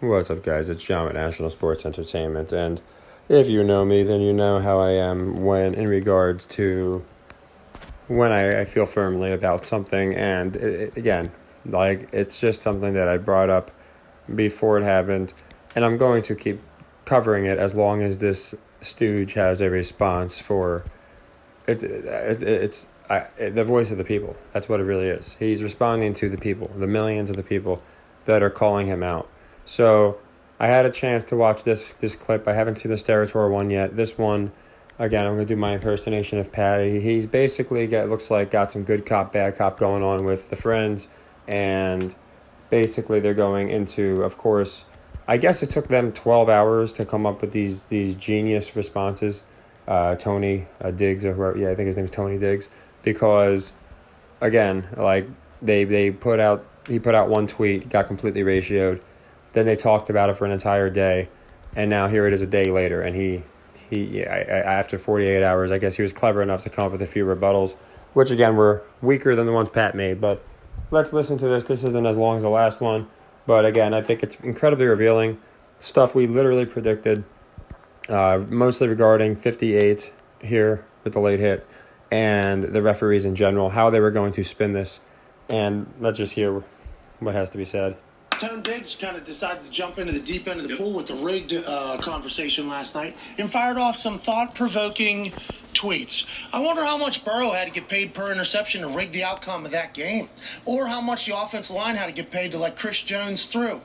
What's up, guys? It's John with National Sports Entertainment, and if you know me, then you know how I am when in regards to when I feel firmly about something, and again, like it's just something that I brought up before it happened, and I'm going to keep covering it as long as this stooge has a response for it. It's the voice of the people. That's what it really is. He's responding to the people, the millions of the people that are calling him out. So I had a chance to watch this clip. I haven't seen the Steratore one yet. This one, again, I'm going to do my impersonation of Pat. He's basically looks like got some good cop, bad cop going on with the friends. And basically they're going into, of course, I guess it took them 12 hours to come up with these genius responses. Tony Diggs, or whoever, yeah, I think his name's Tony Diggs. Because, again, like he put out one tweet, got completely ratioed. Then they talked about it for an entire day, and now here it is a day later. And after 48 hours, I guess he was clever enough to come up with a few rebuttals, which again were weaker than the ones Pat made. But let's listen to this. This isn't as long as the last one, but again, I think it's incredibly revealing stuff we literally predicted, mostly regarding 58 here with the late hit and the referees in general, how they were going to spin this. And let's just hear what has to be said. Tone Diggs kind of decided to jump into the deep end of the pool with the rigged conversation last night and fired off some thought-provoking tweets. I wonder how much Burrow had to get paid per interception to rig the outcome of that game, or how much the offensive line had to get paid to let Chris Jones through.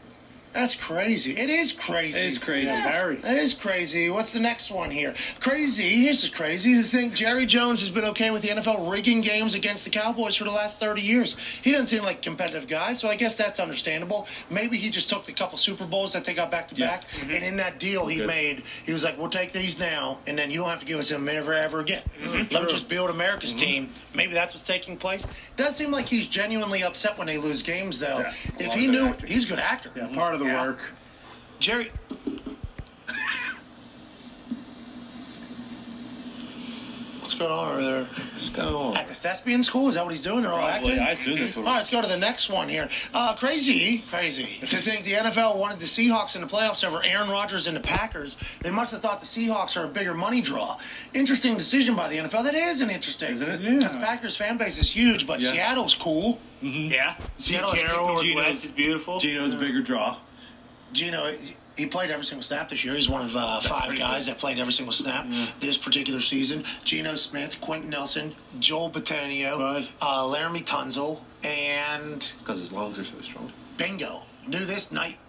That's crazy. It is crazy. It is crazy. Yeah, Very. it is crazy. What's the next one here? Crazy. Here's the crazy. To think Jerry Jones has been okay with the NFL rigging games against the Cowboys for the last 30 years. He doesn't seem like a competitive guy, so I guess that's understandable. Maybe he just took the couple Super Bowls that they got back-to-back, and in that deal he made, he was like, we'll take these now, and then you don't have to give us them ever again. Let me just build America's team. Maybe that's what's taking place. Does seem like he's genuinely upset when they lose games, though. Yeah, if he knew, he's a good actor. Yeah, part of the work. Jerry. What's going on over there? What's going on? At the thespian school? Is that what he's doing? They're all Probably. acting? I assume that's what. All right, let's go to the next one here. Crazy to think the NFL wanted the Seahawks in the playoffs over Aaron Rodgers and the Packers. They must have thought the Seahawks are a bigger money draw. Interesting decision by the NFL. That is an interesting. Isn't it? Because the Packers fan base is huge, but Seattle's cool. Mm-hmm. Yeah. Seattle is West is beautiful. Gino's a bigger draw. Gino, he played every single snap this year. He's one of five guys that played every single snap this particular season. Geno Smith, Quentin Nelson, Joel Batanio, Laramie Tunzel, and... It's because his lungs are so strong. Bingo. Knew this night,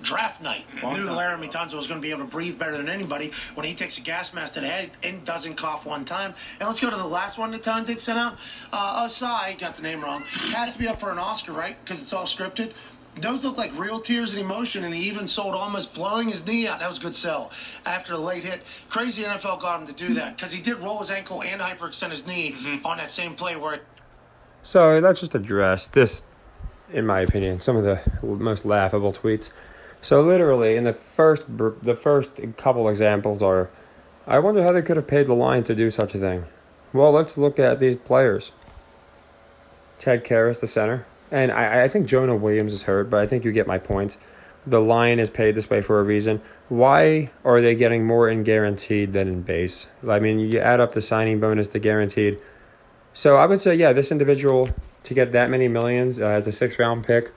draft night. Knew Laramie Tunzel was going to be able to breathe better than anybody when he takes a gas mask to the head and doesn't cough one time. And let's go to the last one that Tom Dick sent out. Ossai, got the name wrong, has to be up for an Oscar, right? Because it's all scripted. Those look like real tears and emotion, and he even sold almost blowing his knee out. That was a good sell after the late hit. Crazy NFL got him to do that because he did roll his ankle and hyperextend his knee on that same play where. So let's just address this, in my opinion, some of the most laughable tweets. So literally, in the first couple examples are, I wonder how they could have paid the line to do such a thing. Well, let's look at these players. Ted Karras, the center. And I think Jonah Williams is hurt, but I think you get my point. The line is paid this way for a reason. Why are they getting more in guaranteed than in base? I mean, you add up the signing bonus, the guaranteed. So I would say, yeah, this individual, to get that many millions as a 6th-round pick,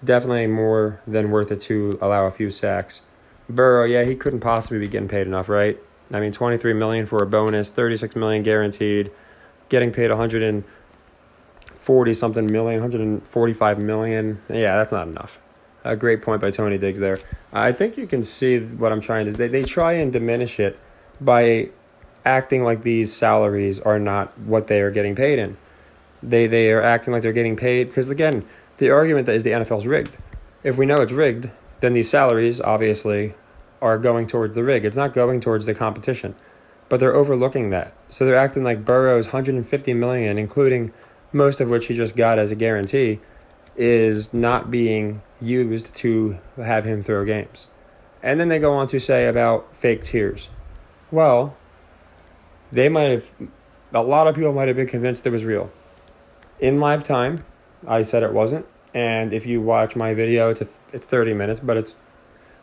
definitely more than worth it to allow a few sacks. Burrow, yeah, he couldn't possibly be getting paid enough, right? I mean, $23 million for a bonus, $36 million guaranteed, getting paid $140 something million, $145 million. Yeah, that's not enough. A great point by Tony Diggs there. I think you can see what I'm trying to do. They try and diminish it by acting like these salaries are not what they are getting paid in. They are acting like they're getting paid because, again, the argument that is the NFL's rigged. If we know it's rigged, then these salaries obviously are going towards the rig. It's not going towards the competition. But they're overlooking that. So they're acting like Burrow's $150 million, including most of which he just got as a guarantee, is not being used to have him throw games. And then they go on to say about fake tears. Well, a lot of people might have been convinced it was real. In live time, I said it wasn't. And if you watch my video, it's 30 minutes, but it's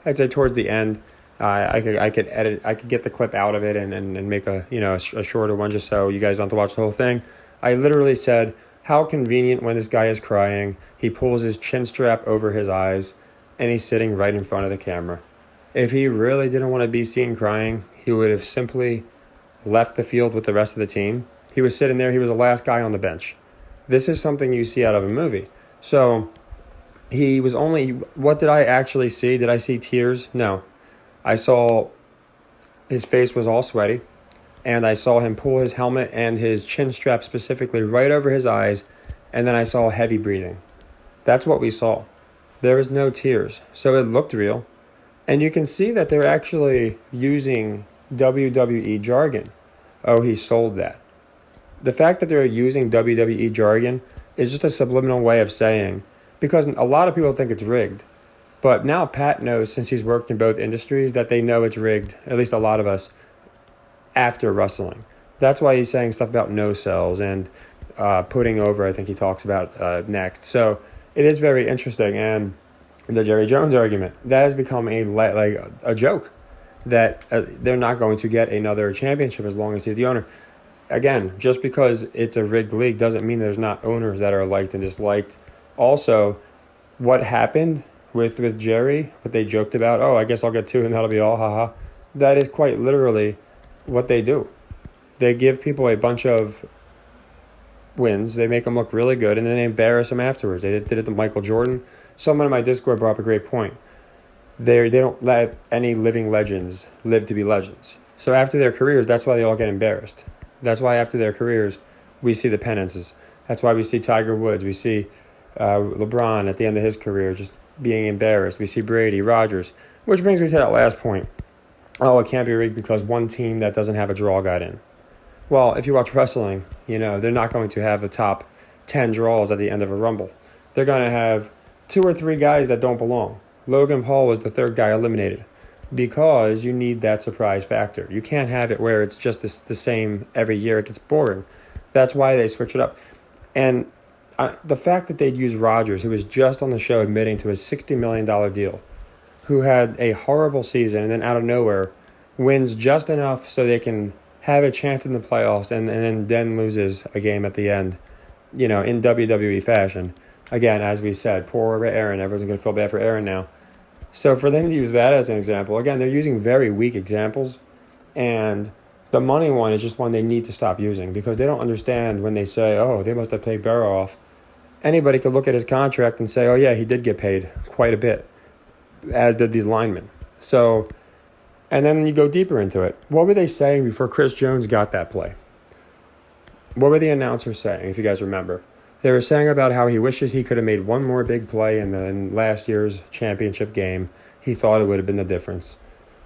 I'd say towards the end, I could edit, I could get the clip out of it and make a shorter one just so you guys don't have to watch the whole thing. I literally said, how convenient when this guy is crying. He pulls his chin strap over his eyes, and he's sitting right in front of the camera. If he really didn't want to be seen crying, he would have simply left the field with the rest of the team. He was sitting there. He was the last guy on the bench. This is something you see out of a movie. So he was only, what did I actually see? Did I see tears? No. I saw his face was all sweaty, and I saw him pull his helmet and his chin strap specifically right over his eyes, and then I saw heavy breathing. That's what we saw. There was no tears, so it looked real. And you can see that they're actually using WWE jargon. Oh, he sold that. The fact that they're using WWE jargon is just a subliminal way of saying, because a lot of people think it's rigged. But now Pat knows, since he's worked in both industries, that they know it's rigged, at least a lot of us, after wrestling. That's why he's saying stuff about no cells and putting over, I think he talks about next. So it is very interesting. And the Jerry Jones argument, that has become a joke, that they're not going to get another championship as long as he's the owner. Again, just because it's a rigged league doesn't mean there's not owners that are liked and disliked. Also, what happened with Jerry, what they joked about, oh, I guess I'll get two and that'll be all, haha. That is quite literally what they do. They give people a bunch of wins, they make them look really good, and then they embarrass them afterwards. They did it to Michael Jordan. Someone in my Discord brought up a great point. They don't let any living legends live to be legends. So after their careers, that's why they all get embarrassed. That's why after their careers, we see the penances. That's why we see Tiger Woods. We see LeBron at the end of his career just being embarrassed. We see Brady, Rodgers. Which brings me to that last point. Oh, it can't be rigged because one team that doesn't have a draw got in. Well, if you watch wrestling, they're not going to have the top 10 draws at the end of a Rumble. They're going to have 2 or 3 guys that don't belong. Logan Paul was the third guy eliminated because you need that surprise factor. You can't have it where it's just the same every year. It gets boring. That's why they switch it up. And the fact that they'd use Rodgers, who was just on the show admitting to a $60 million deal, who had a horrible season and then out of nowhere wins just enough so they can have a chance in the playoffs and then loses a game at the end, in WWE fashion. Again, as we said, poor Aaron. Everyone's going to feel bad for Aaron now. So for them to use that as an example, again, they're using very weak examples. And the money one is just one they need to stop using because they don't understand when they say, oh, they must have paid Burrow off. Anybody could look at his contract and say, oh, yeah, he did get paid quite a bit, as did these linemen. So, and then you go deeper into it. What were they saying before Chris Jones got that play? What were the announcers saying, if you guys remember? They were saying about how he wishes he could have made one more big play in last year's championship game. He thought it would have been the difference.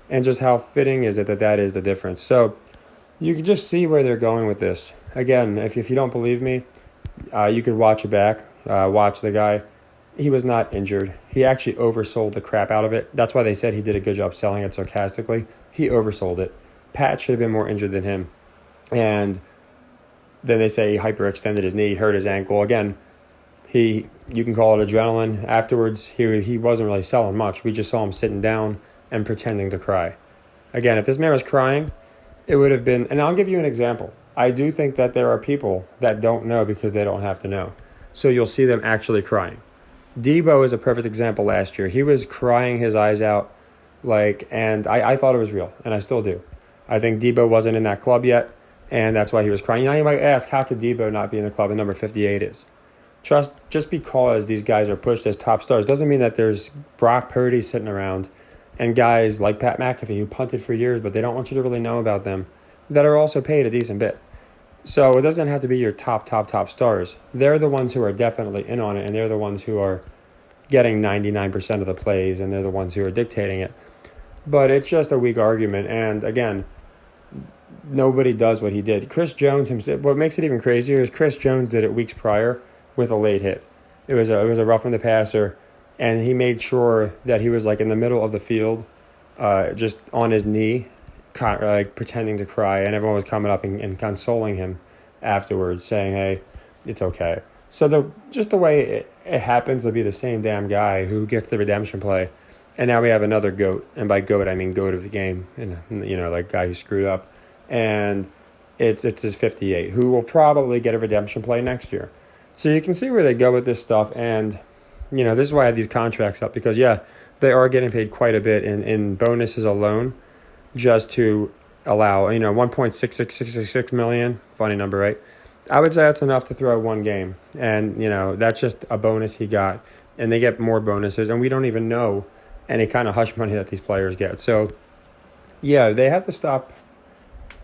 And just how fitting is it that is the difference. So you can just see where they're going with this. Again, if you don't believe me, you could watch it back. Watch the guy. He was not injured. He actually oversold the crap out of it. That's why they said he did a good job selling it sarcastically. He oversold it. Pat should have been more injured than him. And then they say he hyperextended his knee, hurt his ankle. Again, you can call it adrenaline. Afterwards, he wasn't really selling much. We just saw him sitting down and pretending to cry. Again, if this man was crying, it would have been, and I'll give you an example. I do think that there are people that don't know because they don't have to know. So you'll see them actually crying. Debo is a perfect example last year. He was crying his eyes out, and I thought it was real, and I still do. I think Debo wasn't in that club yet, and that's why he was crying. Now you might ask, how could Debo not be in the club and number 58 is? Just because these guys are pushed as top stars doesn't mean that there's Brock Purdy sitting around and guys like Pat McAfee who punted for years, but they don't want you to really know about them, that are also paid a decent bit. So it doesn't have to be your top stars. They're the ones who are definitely in on it, and they're the ones who are getting 99% of the plays, and they're the ones who are dictating it. But it's just a weak argument, and again, nobody does what he did. Chris Jones himself, what makes it even crazier is Chris Jones did it weeks prior with a late hit. It was a roughing the passer, and he made sure that he was in the middle of the field, just on his knee, pretending to cry, and everyone was coming up and consoling him afterwards, saying, hey, it's okay. So just the way it happens to be the same damn guy who gets the redemption play And now we have another GOAT, and by GOAT I mean GOAT of the game, like guy who screwed up, and it's his 58, who will probably get a redemption play next year. So you can see where they go with this stuff, and this is why I have these contracts up, because they are getting paid quite a bit in bonuses alone, just to allow 1.6666 million, funny number, right? I would say that's enough to throw one game, and that's just a bonus he got, and they get more bonuses, and we don't even know any kind of hush money that these players get. So, they have to stop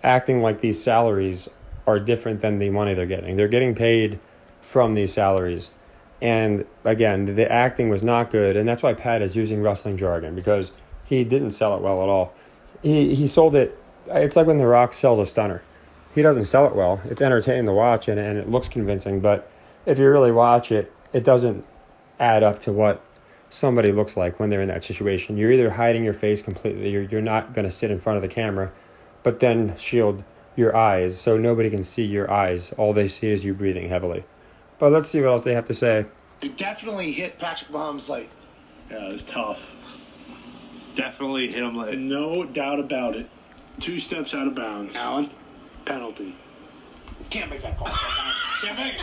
acting like these salaries are different than the money they're getting. They're getting paid from these salaries. And, again, the acting was not good, and that's why Pat is using wrestling jargon, because he didn't sell it well at all. He sold it. It's like when The Rock sells a stunner. He doesn't sell it well. It's entertaining to watch, and it looks convincing, but if you really watch it, it doesn't add up to what somebody looks like when they're in that situation. You're either hiding your face completely, you're not going to sit in front of the camera, but then shield your eyes so nobody can see your eyes. All they see is you breathing heavily. But let's see what else they have to say. He definitely hit Patrick Mahomes late. Yeah, it was tough. Definitely hit him late. No doubt about it. 2 steps out of bounds. Allen? Penalty. Can't make that call. Can't make it.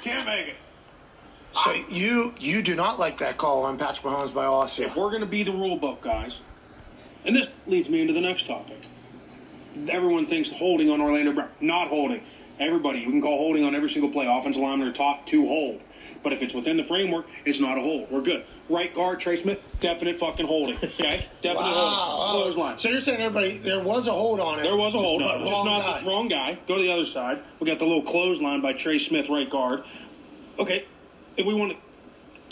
Can't make it. So you do not like that call on Patrick Mahomes by Ossai. If we're going to be the rule book, guys, and this leads me into the next topic. Everyone thinks holding on Orlando Brown. Not holding. Everybody, you can call holding on every single play. Offensive linemen are taught to hold. But if it's within the framework, it's not a hold. We're good. Right guard, Trey Smith, definite fucking holding. Okay? Definite holding. Clothesline. So you're saying everybody, there was a hold on it. There was a hold, but just wrong not guy. the wrong guy. Go to the other side. We got the little clothesline by Trey Smith, right guard. Okay, if we want to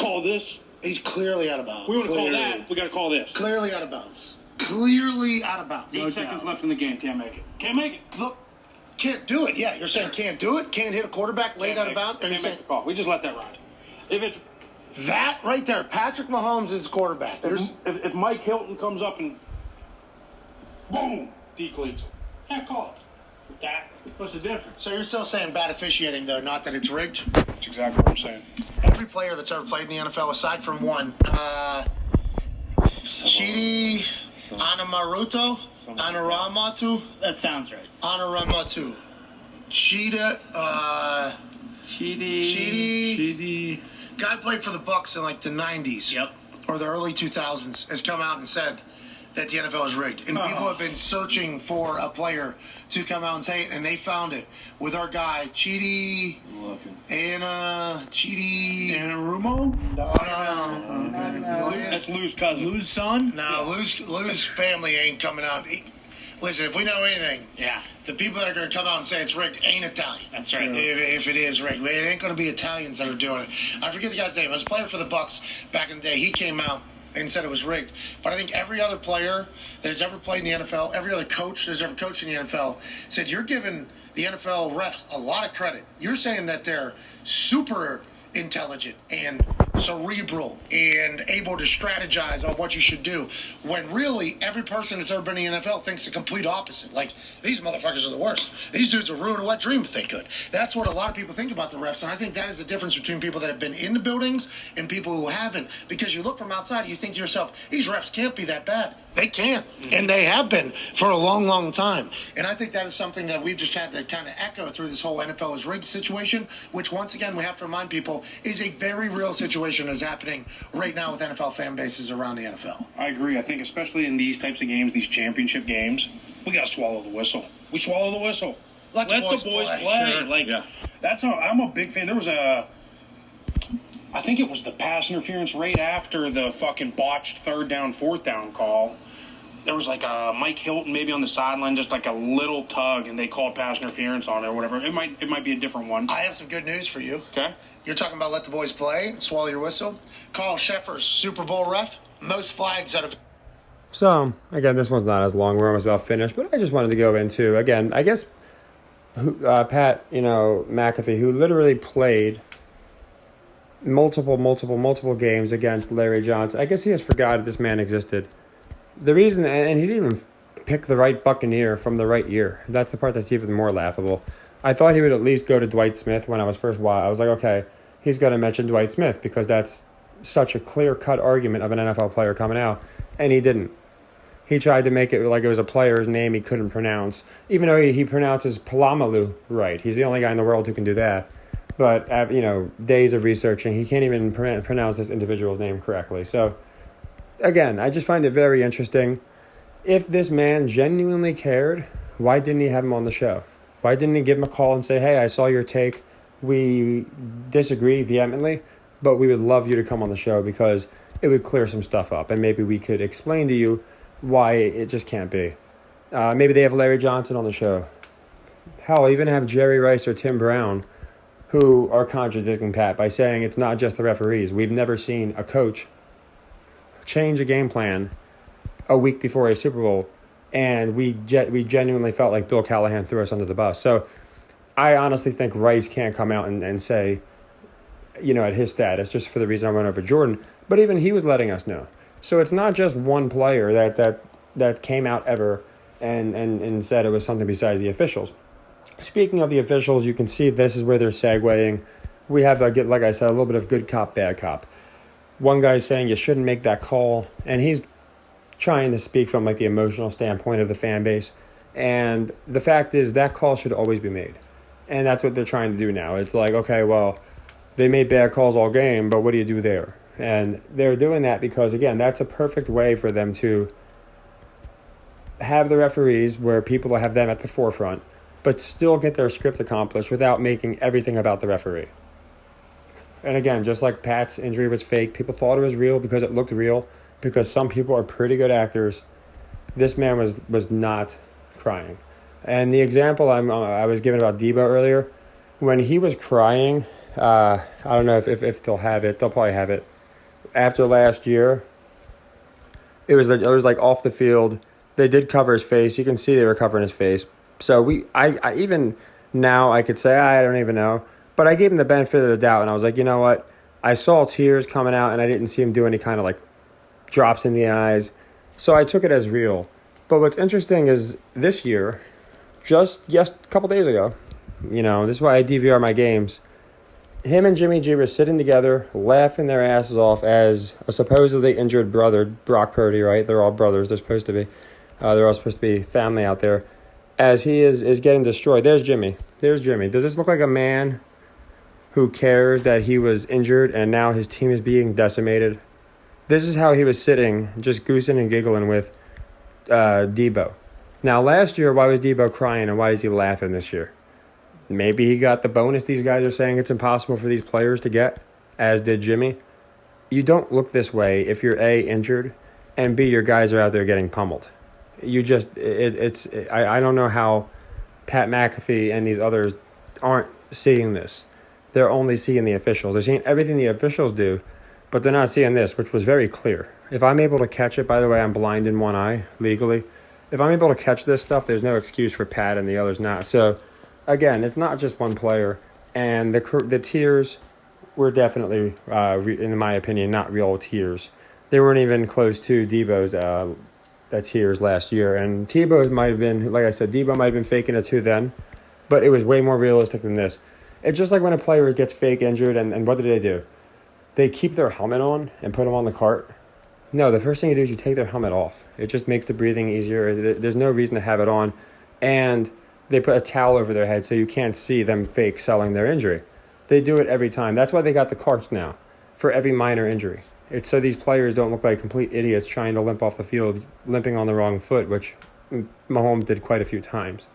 call this, He's clearly out of bounds. we want to call that, we got to call this. Clearly out of bounds. Clearly out of bounds. 8 seconds left in the game. Can't make it. Can't make it. Look, can't do it. Yeah, you're saying can't do it? Can't hit a quarterback late out of bounds? Or you're Can't saying make the call. We just let that ride. If it's that right there, Patrick Mahomes is the quarterback. if Mike Hilton comes up and boom, decleats him. Yeah, call it. That. What's the difference? So you're still saying bad officiating, though, not that it's rigged? That's exactly what I'm saying. Every player that's ever played in the NFL, aside from one, Chidi Anaramatu, That sounds right. Anaramatu, Cheetah, Chidi, guy played for the Bucks in like the 90s. Yep. Or the early 2000s, has come out and said that the NFL is rigged. And people have been searching for a player to come out and say it, and they found it with our guy, Chidi Anarumo? No. That's Lou's cousin. Lou's son? No, Lou's family ain't coming out. Listen, if we know anything, Yeah, the people that are going to come out and say it's rigged ain't Italian. that's right. If it is rigged, it ain't going to be Italians that are doing it. I forget the guy's name. It was a player for the Bucks back in the day. He came out and said it was rigged. But I think every other player that has ever played in the NFL, every other coach that has ever coached in the NFL, said you're giving the NFL refs a lot of credit. You're saying that they're super intelligent and cerebral and able to strategize on what you should do, when really every person that's ever been in the NFL thinks the complete opposite. Like, these motherfuckers are the worst. These dudes would ruin a wet dream if they could. That's what a lot of people think about the refs, and I think that is the difference between people that have been in the buildings and people who haven't. Because you look from outside and you think to yourself, these refs can't be that bad. They can't, and they have been for a long, long time. And I think that is something that we've just had to kind of echo through this whole NFL is rigged situation, which once again we have to remind people is a very real situation that's happening right now with NFL fan bases around the NFL. I agree. I think especially in these types of games, these championship games, we got to swallow the whistle. We swallow the whistle. Let the boys play. play. Like, Yeah. that's how I'm a big fan. There was I think it was the pass interference right after the fucking botched 3rd down, 4th down call. There was like a Mike Hilton maybe on the sideline, just like a little tug, and they called pass interference on it or whatever. It might be a different one. I have some good news for you. Okay. You're talking about let the boys play, swallow your whistle. Carl Sheffer's Super Bowl ref, most flags out of. So, again, this one's not as long. We're almost about finished. But I just wanted to go into, again, I guess, Pat, McAfee, who literally played multiple games against Larry Johnson. I guess he has forgotten this man existed. The reason, and he didn't even pick the right Buccaneer from the right year. That's the part that's even more laughable. I thought he would at least go to Dwight Smith when I was first watching. I was like, okay, he's going to mention Dwight Smith because that's such a clear-cut argument of an NFL player coming out, and he didn't. He tried to make it like it was a player's name he couldn't pronounce, even though he pronounces Palamalu right. He's the only guy in the world who can do that. But, days of researching, he can't even pronounce this individual's name correctly. So, again, I just find it very interesting. If this man genuinely cared, why didn't he have him on the show? Why didn't he give him a call and say, hey, I saw your take. We disagree vehemently, but we would love you to come on the show because it would clear some stuff up. And maybe we could explain to you why it just can't be. Maybe they have Larry Johnson on the show. Hell, even have Jerry Rice or Tim Brown, who are contradicting Pat by saying it's not just the referees. We've never seen a coach change a game plan a week before a Super Bowl, and we genuinely felt like Bill Callahan threw us under the bus. So I honestly think Rice can't come out and say, at his status, just for the reason I went over Jordan, but even he was letting us know. So it's not just one player that came out ever and said it was something besides the officials. Speaking of the officials, you can see this is where they're segueing. We have, like I said, a little bit of good cop, bad cop. One guy's saying you shouldn't make that call, and he's trying to speak from like the emotional standpoint of the fan base. And the fact is that call should always be made. And that's what they're trying to do now. It's like, okay, well, they made bad calls all game, but what do you do there? And they're doing that because, again, that's a perfect way for them to have the referees where people have them at the forefront, but still get their script accomplished without making everything about the referee. And again, just like Pat's injury was fake, people thought it was real because it looked real, because some people are pretty good actors. This man was not crying. And the example I was given about Debo earlier, when he was crying, I don't know if they'll have it. They'll probably have it. After last year, it was like off the field. They did cover his face. You can see they were covering his face. So I even now I could say I don't even know, but I gave him the benefit of the doubt, and I was like, you know what? I saw tears coming out, and I didn't see him do any kind of like drops in the eyes, so I took it as real. But what's interesting is this year, just a couple days ago, this is why I DVR my games. Him and Jimmy G were sitting together, laughing their asses off as a supposedly injured brother, Brock Purdy, right? They're all brothers. They're supposed to be. They're all supposed to be family out there. As he is getting destroyed. There's Jimmy. Does this look like a man who cares that he was injured and now his team is being decimated? This is how he was sitting, just goosing and giggling with Debo. Now, last year, why was Debo crying and why is he laughing this year? Maybe he got the bonus these guys are saying it's impossible for these players to get, as did Jimmy. You don't look this way if you're A, injured, and B, your guys are out there getting pummeled. You just, I don't know how Pat McAfee and these others aren't seeing this. They're only seeing the officials. They're seeing everything the officials do, but they're not seeing this, which was very clear. If I'm able to catch it, by the way, I'm blind in one eye, legally. If I'm able to catch this stuff, there's no excuse for Pat and the others not. So, again, it's not just one player, and the tears were definitely, in my opinion, not real tears. They weren't even close to Debo's tears last year, and Debo might have been, like I said, Debo might have been faking it too then, but it was way more realistic than this. It's just like when a player gets fake injured, and what do? They keep their helmet on and put them on the cart. No, the first thing you do is you take their helmet off. It just makes the breathing easier. There's no reason to have it on, and they put a towel over their head so you can't see them fake selling their injury. They do it every time. That's why they got the carts now, for every minor injury. It's so these players don't look like complete idiots trying to limp off the field, limping on the wrong foot, which Mahomes did quite a few times.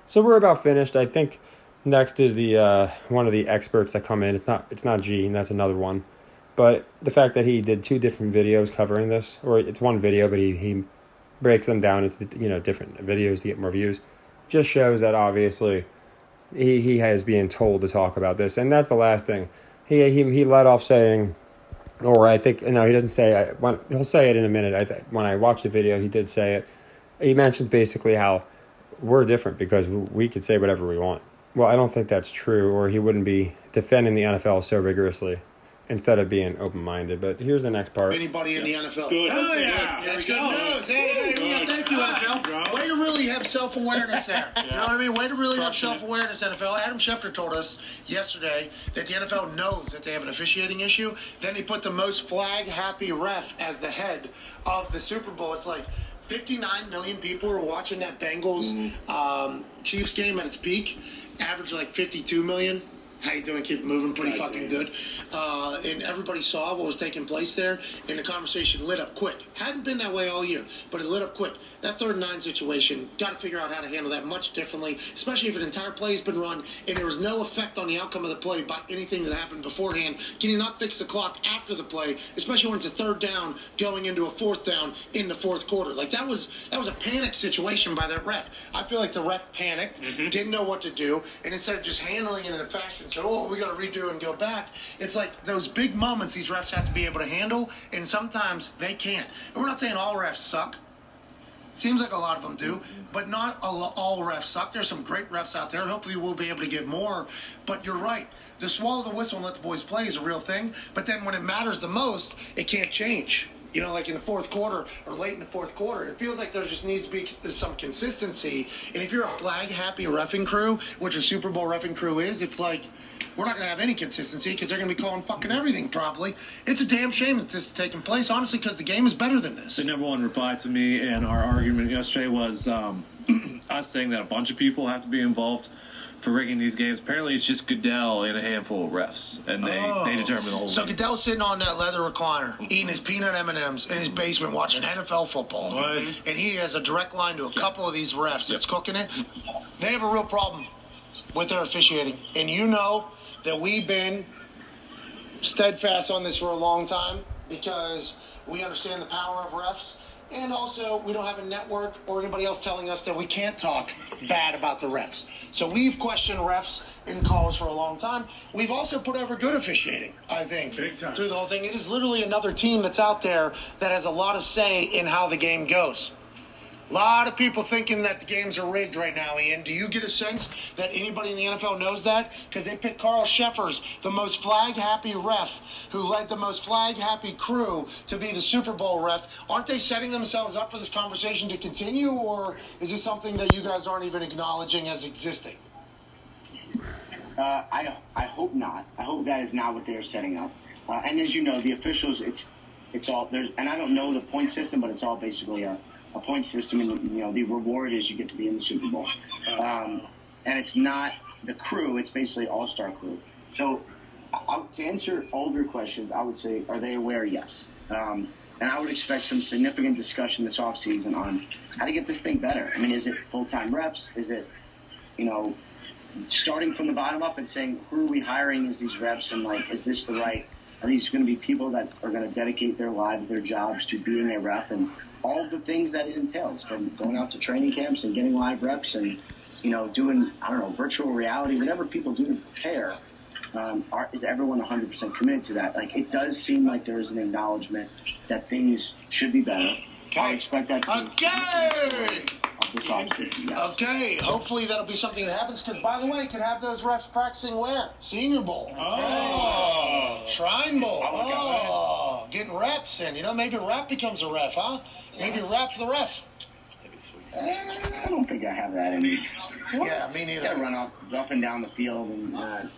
So we're about finished. I think next is the one of the experts that come in. It's not Gene, that's another one. But the fact that he did 2 different videos covering this, or it's one video, but he breaks them down into different videos to get more views, just shows that obviously he has being told to talk about this. And that's the last thing. He let off saying, or I think, no, he doesn't say it. He'll say it in a minute. When I watched the video, he did say it. He mentioned basically how we're different because we could say whatever we want. Well, I don't think that's true, or he wouldn't be defending the NFL so rigorously. instead of being open-minded. But here's the next part. Anybody in the NFL. Good. Oh, yeah. That's good news. Hey, thank you, NFL. Way to really have self-awareness there. You know what I mean? Way to really have self-awareness, NFL. Adam Schefter told us yesterday that the NFL knows that they have an officiating issue. Then he put the most flag-happy ref as the head of the Super Bowl. It's like 59 million people were watching that Bengals Chiefs game at its peak. Average like 52 million. How you doing? Keep moving. Pretty fucking good. And everybody saw what was taking place there, and the conversation lit up quick. Hadn't been that way all year, but it lit up quick. That 3rd and 9 situation, got to figure out how to handle that much differently, especially if an entire play has been run and there was no effect on the outcome of the play by anything that happened beforehand. Can you not fix the clock after the play, especially when it's a 3rd down going into a 4th down in the 4th quarter? Like that was a panic situation by that ref. I feel like the ref panicked, didn't know what to do, and instead of just handling it in a fashion, so we got to redo and go back. It's like those big moments these refs have to be able to handle, and sometimes they can't. And we're not saying all refs suck. Seems like a lot of them do, but not all refs suck. There's some great refs out there. Hopefully we'll be able to get more. But you're right. The swallow the whistle and let the boys play is a real thing. But then when it matters the most, it can't change. You know, like in the 4th quarter or late in the 4th quarter, it feels like there just needs to be some consistency. And if you're a flag-happy reffing crew, which a Super Bowl reffing crew is, it's like we're not going to have any consistency because they're going to be calling fucking everything probably. It's a damn shame that this is taking place, honestly, because the game is better than this. The number one reply to me and our argument yesterday was us saying that a bunch of people have to be involved for rigging these games. Apparently, it's just Goodell and a handful of refs, and they determine the whole So league. Goodell's sitting on that leather recliner, eating his peanut M&Ms in his basement, watching NFL football. Right. And he has a direct line to a couple of these refs that's cooking it. They have a real problem with their officiating. And you know that we've been steadfast on this for a long time because we understand the power of refs. And also, we don't have a network or anybody else telling us that we can't talk bad about the refs. So we've questioned refs in calls for a long time. We've also put over good officiating, I think, Big time. through the whole thing. It is literally another team that's out there that has a lot of say in how the game goes. A lot of people thinking that the games are rigged right now, Ian. Do you get a sense that anybody in the NFL knows that? Because they picked Carl Sheffers, the most flag-happy ref, who led the most flag-happy crew to be the Super Bowl ref. Aren't they setting themselves up for this conversation to continue, or is this something that you guys aren't even acknowledging as existing? I hope not. I hope that is not what they are setting up. And as you know, the officials, it's all there's. And I don't know the point system, but it's all basically a point system, and the reward is you get to be in the Super Bowl. And it's not the crew; it's basically all-star crew. So, to answer older questions, I would say, are they aware? Yes. And I would expect some significant discussion this offseason on how to get this thing better. I mean, is it full-time reps? Is it, starting from the bottom up and saying, who are we hiring as these reps, and is this the right? Are these going to be people that are going to dedicate their lives, their jobs to being a ref, and all of the things that it entails, from going out to training camps and getting live reps and, doing, virtual reality, whatever people do to prepare, is everyone 100% committed to that? It does seem like there is an acknowledgement that things should be better. Okay. I expect that to be this offseason, yes. Okay, hopefully that'll be something that happens, because, by the way, you can have those refs practicing where? Senior Bowl. Oh. Shrine Bowl. Oh, getting reps in. Maybe rep becomes a ref, huh? Maybe rep the ref. I don't think I have that in me. Yeah, me neither. Got to run up and down the field and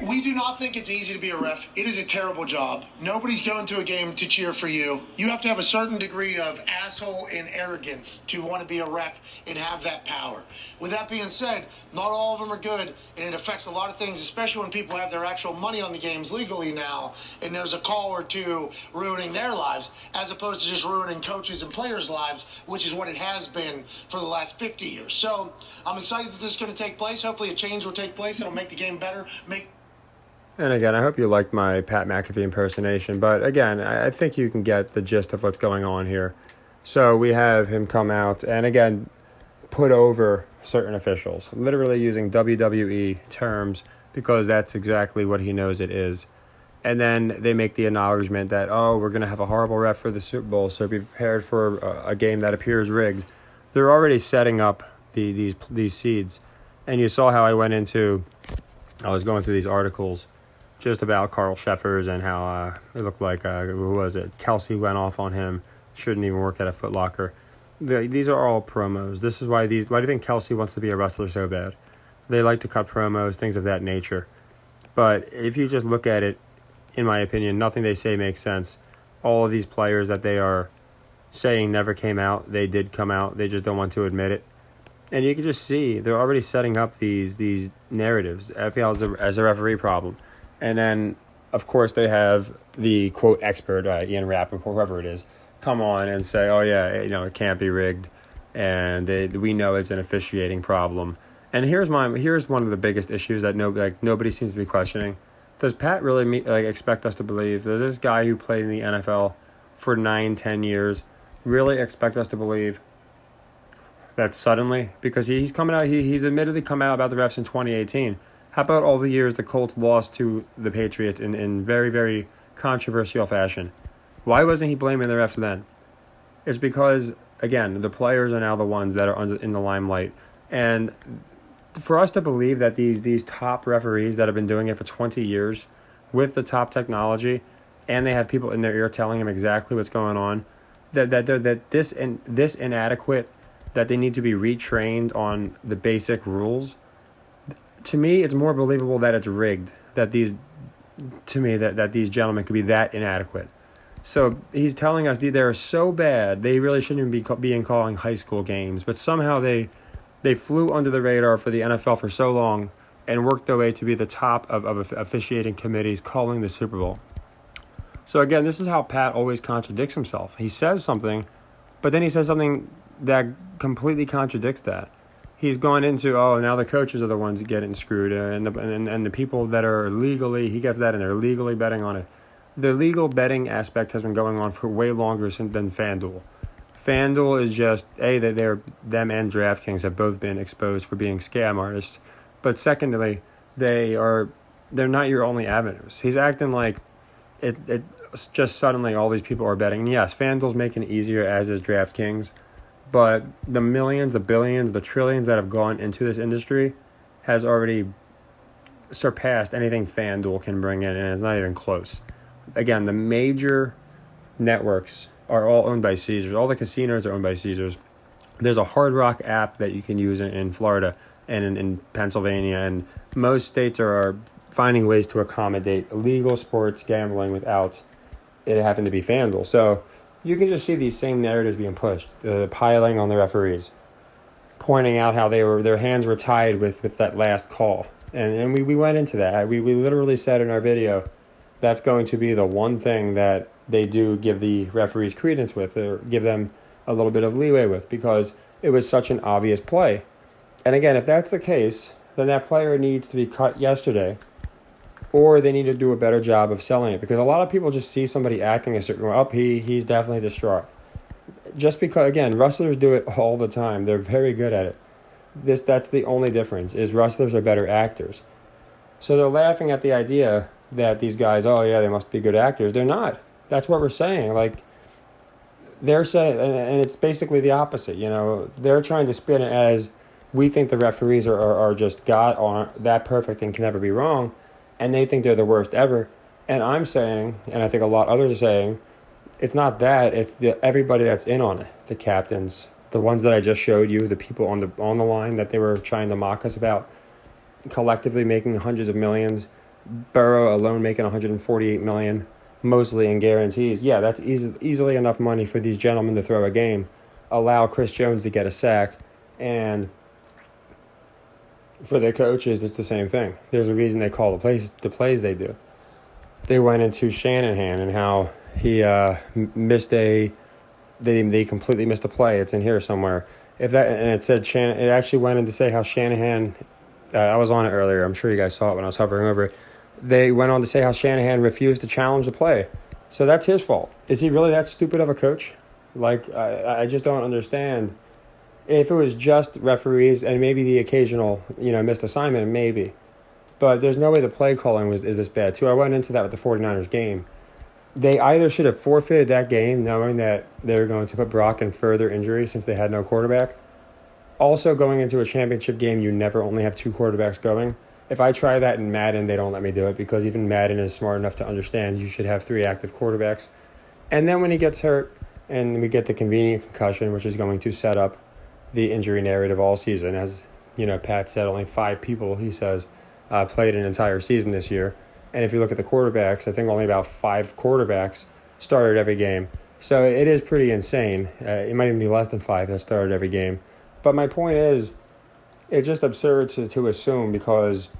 We do not think it's easy to be a ref. It is a terrible job. Nobody's going to a game to cheer for you. You have to have a certain degree of asshole and arrogance to want to be a ref and have that power. With that being said, not all of them are good, and it affects a lot of things, especially when people have their actual money on the games legally now, and there's a call or two ruining their lives, as opposed to just ruining coaches and players' lives, which is what it has been for the last 50 years. So I'm excited that this is going to take place. Hopefully a change will take place. It'll make the game better, And again, I hope you liked my Pat McAfee impersonation. But again, I think you can get the gist of what's going on here. So we have him come out and, again, put over certain officials, literally using WWE terms because that's exactly what he knows it is. And then they make the acknowledgement that, we're going to have a horrible ref for the Super Bowl, so be prepared for a game that appears rigged. They're already setting up these seeds. And you saw how I was going through these articles, just about Carl Sheffers and how it looked like, who was it? Kelsey went off on him, shouldn't even work at a Foot Locker. These are all promos. This is why do you think Kelsey wants to be a wrestler so bad? They like to cut promos, things of that nature. But if you just look at it, in my opinion, nothing they say makes sense. All of these players that they are saying never came out, they did come out. They just don't want to admit it. And you can just see they're already setting up these narratives. FPL as a referee problem. And then, of course, they have the, quote, expert, Ian Rappaport, whoever it is, come on and say, oh, yeah, it can't be rigged. And we know it's an officiating problem. And here's one of the biggest issues that nobody seems to be questioning. Does Pat really expect us to believe? Does this guy who played in the NFL for 9-10 years really expect us to believe that suddenly, because he's coming out, he's admittedly come out about the refs in 2018. How about all the years the Colts lost to the Patriots in very, very controversial fashion? Why wasn't he blaming the refs then? It's because, again, the players are now the ones that are in the limelight. And for us to believe that these top referees that have been doing it for 20 years with the top technology, and they have people in their ear telling them exactly what's going on, that this inadequate, that they need to be retrained on the basic rules. To me, it's more believable that it's rigged. That these gentlemen could be that inadequate. So he's telling us they're so bad they really shouldn't even be calling high school games. But somehow they flew under the radar for the NFL for so long and worked their way to be the top of officiating committees calling the Super Bowl. So again, this is how Pat always contradicts himself. He says something, but then he says something that completely contradicts that. He's gone into, now the coaches are the ones getting screwed, and the people that are legally, he gets that, and they're legally betting on it. The legal betting aspect has been going on for way longer than FanDuel. FanDuel is just, them and DraftKings have both been exposed for being scam artists. But secondly, they're not your only avenues. He's acting like it's just suddenly all these people are betting. And yes, FanDuel's making it easier, as is DraftKings. But the millions, the billions, the trillions that have gone into this industry has already surpassed anything FanDuel can bring in, and it's not even close. Again, the major networks are all owned by Caesars. All the casinos are owned by Caesars. There's a Hard Rock app that you can use in Florida and in Pennsylvania, and most states are finding ways to accommodate illegal sports gambling without it having to be FanDuel. So you can just see these same narratives being pushed, piling on the referees, pointing out how their hands were tied with that last call. And we went into that. We literally said in our video, that's going to be the one thing that they do give the referees credence with, or give them a little bit of leeway with, because it was such an obvious play. And again, if that's the case, then that player needs to be cut yesterday, or they need to do a better job of selling it, because a lot of people just see somebody acting a certain way. He's definitely distraught. Just because, again, wrestlers do it all the time. They're very good at it. That's the only difference, is wrestlers are better actors. So they're laughing at the idea that these guys, they must be good actors. They're not. That's what we're saying. Like, they're saying, and it's basically the opposite. They're trying to spin it as we think the referees are just God, aren't that perfect and can never be wrong, and they think they're the worst ever. And I'm saying, and I think a lot of others are saying, it's not that. It's everybody that's in on it. The captains, the ones that I just showed you, the people on the line that they were trying to mock us about, collectively making hundreds of millions. Burrow alone making $148 million, mostly in guarantees. Yeah, that's easily enough money for these gentlemen to throw a game, allow Chris Jones to get a sack, and for the coaches, it's the same thing. There's a reason they call the plays they do. They went into Shanahan and how he they completely missed a play. It's in here somewhere. It actually went in to say how Shanahan. I was on it earlier. I'm sure you guys saw it when I was hovering over it. They went on to say how Shanahan refused to challenge the play. So that's his fault. Is he really that stupid of a coach? I just don't understand. If it was just referees and maybe the occasional, missed assignment, maybe. But there's no way the play calling is this bad, too. I went into that with the 49ers game. They either should have forfeited that game knowing that they were going to put Brock in further injury since they had no quarterback. Also, going into a championship game, you never only have two quarterbacks going. If I try that in Madden, they don't let me do it because even Madden is smart enough to understand you should have 3 active quarterbacks. And then when he gets hurt and we get the convenient concussion, which is going to set up the injury narrative all season, as Pat said, only 5 people, he says, played an entire season this year. And if you look at the quarterbacks, I think only about 5 quarterbacks started every game. So it is pretty insane. It might even be less than 5 that started every game. But my point is, it's just absurd to assume because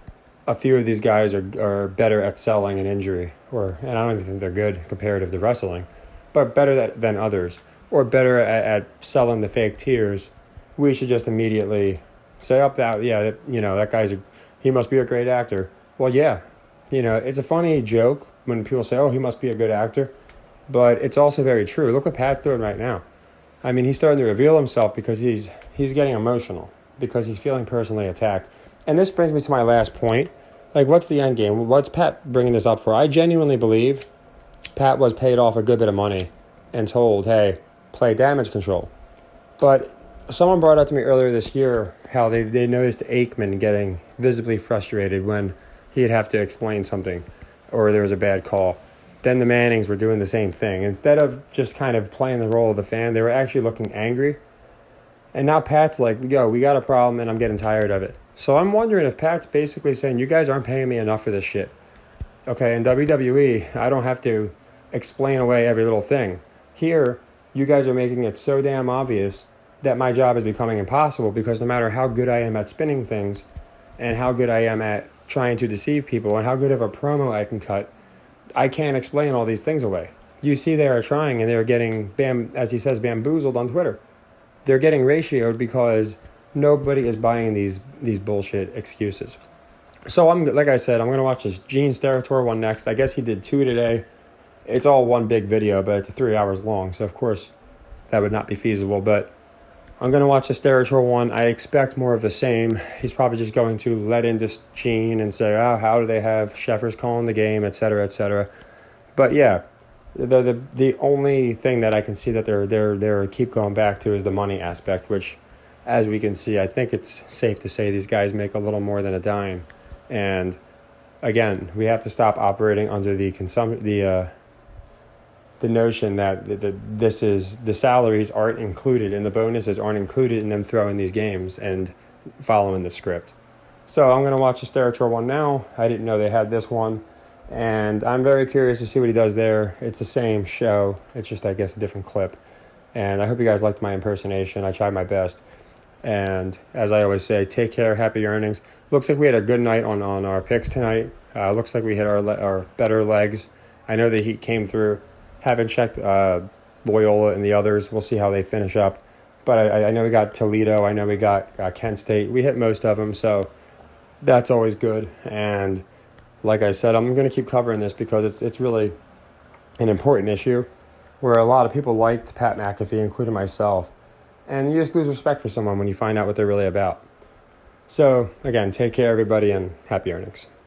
a few of these guys are better at selling an injury, and I don't even think they're good comparative to wrestling, but better than others, or better at selling the fake tears. We should just immediately say, that guy's he must be a great actor. Well, yeah, it's a funny joke when people say, oh, he must be a good actor, but it's also very true. Look what Pat's doing right now. I mean, he's starting to reveal himself because he's getting emotional, because he's feeling personally attacked. And this brings me to my last point. Like, what's the end game? What's Pat bringing this up for? I genuinely believe Pat was paid off a good bit of money and told, hey, play damage control. But someone brought up to me earlier this year how they noticed Aikman getting visibly frustrated when he'd have to explain something or there was a bad call. Then the Mannings were doing the same thing. Instead of just kind of playing the role of the fan, they were actually looking angry. And now Pat's like, yo, we got a problem and I'm getting tired of it. So I'm wondering if Pat's basically saying, you guys aren't paying me enough for this shit. Okay, in WWE, I don't have to explain away every little thing. Here, you guys are making it so damn obvious that my job is becoming impossible because no matter how good I am at spinning things and how good I am at trying to deceive people and how good of a promo I can cut, I can't explain all these things away. You see they are trying and they're getting, as he says, bamboozled on Twitter. They're getting ratioed because nobody is buying these bullshit excuses. So like I said, I'm going to watch this Gene Steratore one next. I guess he did 2 today. It's all one big video, but it's 3 hours long. So, of course, that would not be feasible. But I'm going to watch the Steratore one. I expect more of the same. He's probably just going to let in this Gene and say, oh, how do they have Sheffers calling the game, et cetera, et cetera. But, yeah, the only thing that I can see that they're keep going back to is the money aspect, which, as we can see, I think it's safe to say these guys make a little more than a dime. And again, we have to stop operating under the notion that the salaries aren't included and the bonuses aren't included in them throwing these games and following the script. So I'm going to watch the Steratore one now. I didn't know they had this one. And I'm very curious to see what he does there. It's the same show. It's just, I guess, a different clip. And I hope you guys liked my impersonation. I tried my best. And as I always say, take care, happy earnings. Looks like we had a good night on our picks tonight. Looks like we hit our better legs. I know the Heat came through. Haven't checked Loyola and the others. We'll see how they finish up. But I know we got Toledo. I know we got Kent State. We hit most of them, so that's always good. And like I said, I'm going to keep covering this because it's really an important issue where a lot of people liked Pat McAfee, including myself. And you just lose respect for someone when you find out what they're really about. So, again, take care, everybody, and happy earnings.